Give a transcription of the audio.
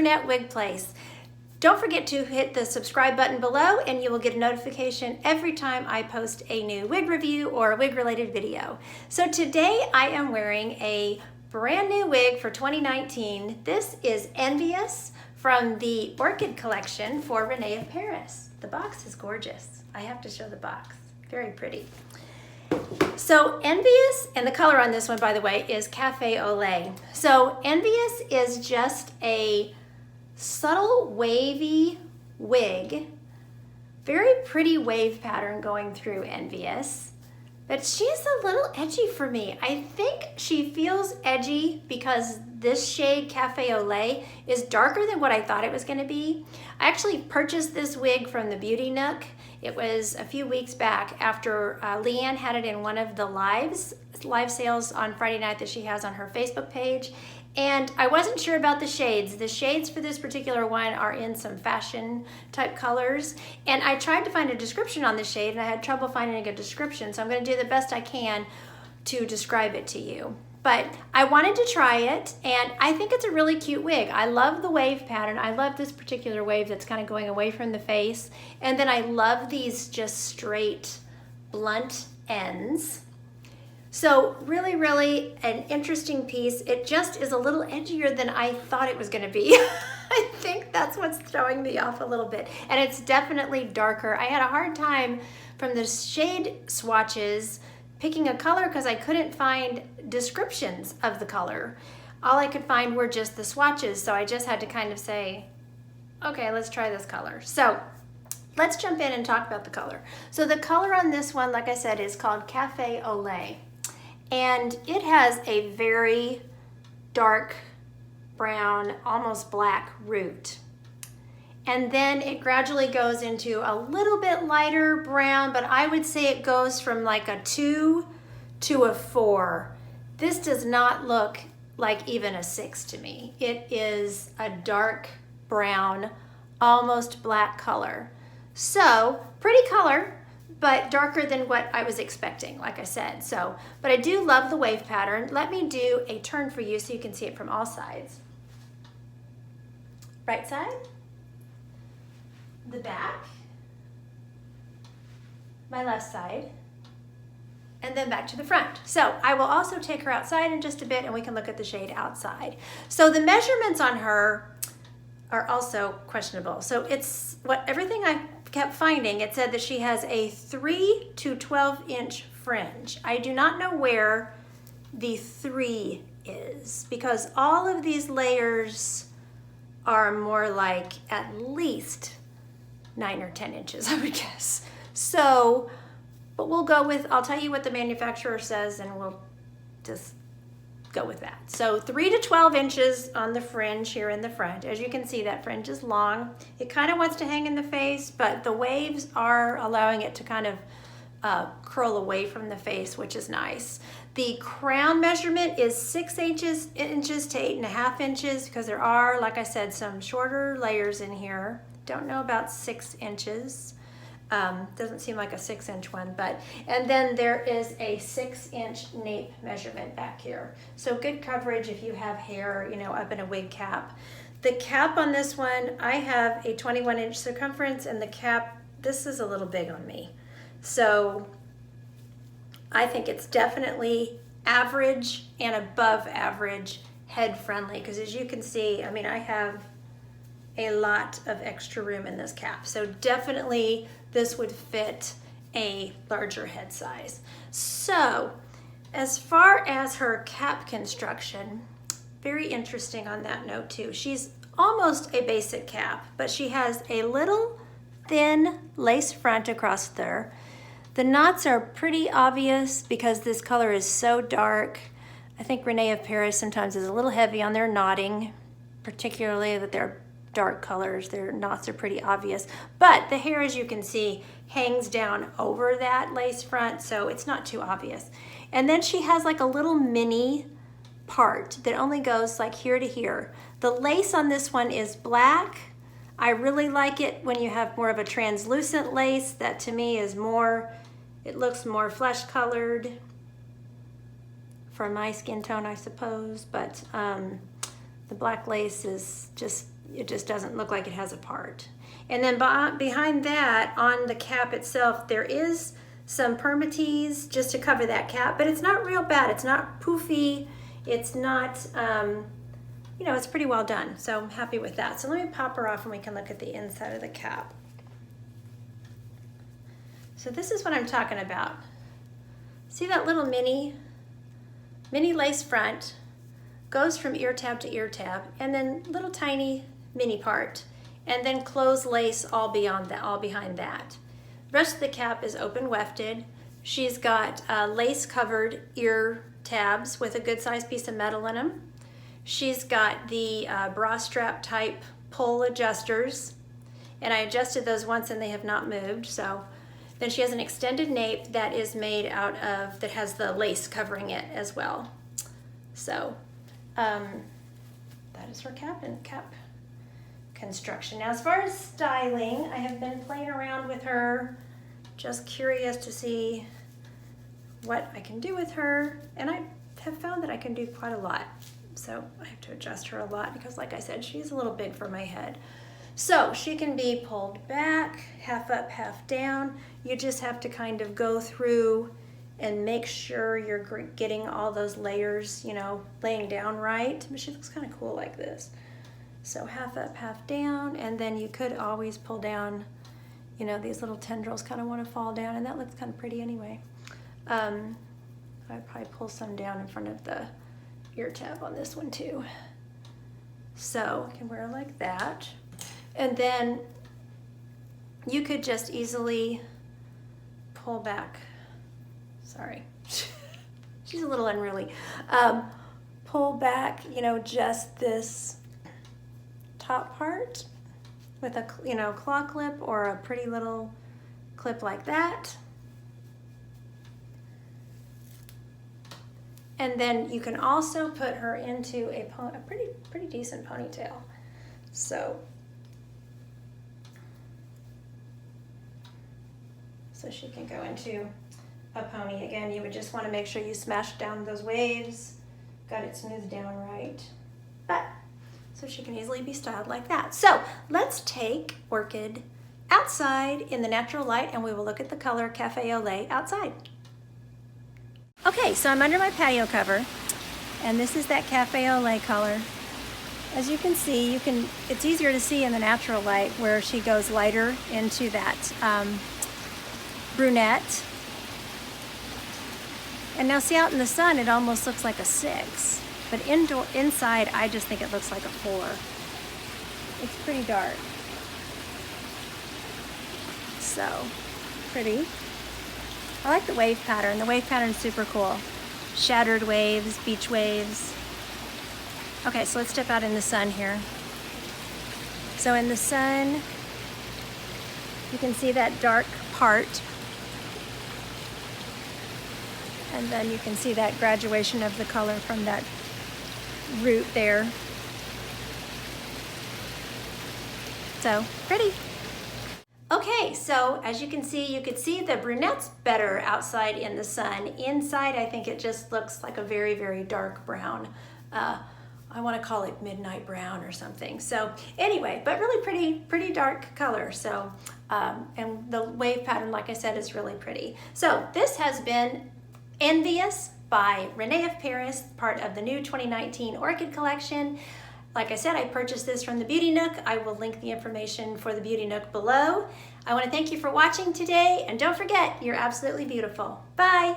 brunette wig place. Don't forget to hit the subscribe button below and you will get a notification every time I post a new wig review or a wig related video. So today I am wearing a brand new wig for 2019. This is Envious from the Orchid collection for Rene of Paris. The box is gorgeous. I have to show the box. Very pretty. So Envious, and the color on this one, by the way, is Cafe Olé. So Envious is just a subtle wavy wig, very pretty wave pattern going through Envious, but she's a little edgy for me. I think she feels edgy because this shade Cafe Olé is darker than what I thought it was going to be. I actually purchased this wig from the Beauty Nook. It was a few weeks back after Leanne had it in one of the live sales on Friday night that she has on her Facebook page. And I wasn't sure about the shades. The shades for this particular one are in some fashion type colors. And I tried to find a description on the shade and I had trouble finding a description. So I'm going to do the best I can to describe it to you. But I wanted to try it and I think it's a really cute wig. I love the wave pattern. I love this particular wave that's kind of going away from the face. And then I love these just straight blunt ends. So really, really an interesting piece. It just is a little edgier than I thought it was going to be. I think that's what's throwing me off a little bit. And it's definitely darker. I had a hard time from the shade swatches picking a color because I couldn't find descriptions of the color. All I could find were just the swatches. So I just had to kind of say, okay, let's try this color. So let's jump in and talk about the color. So the color on this one, like I said, is called Cafe Olé. And it has a very dark brown, almost black root. And then it gradually goes into a little bit lighter brown, but I would say it goes from like a 2 to a 4. This does not look like even a 6 to me. It is a dark brown, almost black color. So pretty color, but darker than what I was expecting, like I said. So, but I do love the wave pattern. Let me do a turn for you so you can see it from all sides. Right side, the back, my left side, and then back to the front. So I will also take her outside in just a bit and we can look at the shade outside. So the measurements on her are also questionable. So it's everything I kept finding, it said that she has a 3 to 12 inch fringe. I do not know where the 3 is because all of these layers are more like at least 9 or 10 inches, I would guess. So, but we'll go with, I'll tell you what the manufacturer says and we'll just go with that. So 3 to 12 inches on the fringe here in the front. As you can see, that fringe is long. It kind of wants to hang in the face, but the waves are allowing it to kind of curl away from the face, which is nice. The crown measurement is 6 inches to 8.5 inches because there are, like I said, some shorter layers in here. Don't know about 6 inches. Doesn't seem like a 6 inch one, but, and then there is a 6 inch nape measurement back here. So good coverage if you have hair, you know, up in a wig cap. The cap on this one, I have a 21 inch circumference and the cap, this is a little big on me. So I think it's definitely average and above average head friendly. Because as you can see, I mean, I have a lot of extra room in this cap. So definitely this would fit a larger head size. So as far as her cap construction, very interesting on that note too. She's almost a basic cap, but she has a little thin lace front across there. The knots are pretty obvious because this color is so dark. I think Rene of Paris sometimes is a little heavy on their knotting, particularly with their dark colors. Their knots are pretty obvious, but the hair, as you can see, hangs down over that lace front, so it's not too obvious. And then she has like a little mini part that only goes like here to here. The lace on this one is black. I really like it when you have more of a translucent lace. That to me is more, it looks more flesh colored for my skin tone, I suppose, but the black lace is just it just doesn't look like it has a part. And then behind that, on the cap itself, there is some permatease just to cover that cap, but it's not real bad. It's not poofy. It's not, you know, it's pretty well done. So I'm happy with that. So let me pop her off and we can look at the inside of the cap. So this is what I'm talking about. See that little mini lace front, goes from ear tab to ear tab, and then little tiny mini part, and then closed lace all beyond that, all behind that. The rest of the cap is open wefted. She's got lace covered ear tabs with a good sized piece of metal in them. She's got the bra strap type pull adjusters, and I adjusted those once and they have not moved. So then she has an extended nape that is made out of, that has the lace covering it as well. So that is her cap and cap construction. Now, as far as styling, I have been playing around with her, just curious to see what I can do with her, and I have found that I can do quite a lot. So I have to adjust her a lot because, like I said, she's a little big for my head. So she can be pulled back, half up, half down. You just have to kind of go through and make sure you're getting all those layers, you know, laying down right. But she looks kind of cool like this. So half up, half down, and then you could always pull down, you know, these little tendrils kind of want to fall down, and that looks kind of pretty anyway. I'd probably pull some down in front of the ear tab on this one too. So I can wear it like that. And then you could just easily pull back. Sorry, she's a little unruly. Pull back, you know, just this top part with a, you know, claw clip or a pretty little clip like that. And then you can also put her into a pretty decent ponytail. So she can go into a pony. Again, you would just want to make sure you smash down those waves, got it smoothed down right. But so she can easily be styled like that. So let's take Orchid outside in the natural light and we will look at the color Cafe Olé outside. Okay, so I'm under my patio cover and this is that Cafe Olé color. As you can see, it's easier to see in the natural light where she goes lighter into that brunette. And now see, out in the sun it almost looks like a 6, but inside I just think it looks like a 4. It's pretty dark. So pretty. I like the wave pattern. The wave pattern is super cool. Shattered waves, beach waves. Okay, so let's step out in the sun here. So in the sun, you can see that dark part. And then you can see that graduation of the color from that root there. So pretty. Okay, so as you can see, you could see the brunette's better outside in the sun. Inside, I think it just looks like a very, very dark brown. I want to call it midnight brown or something. So anyway, but really pretty dark color. So, and the wave pattern, like I said, is really pretty. So this has been Envious by Rene of Paris, part of the new 2019 Orchid collection. Like I said, I purchased this from the Beauty Nook. I will link the information for the Beauty Nook below. I want to thank you for watching today, and don't forget, you're absolutely beautiful. Bye!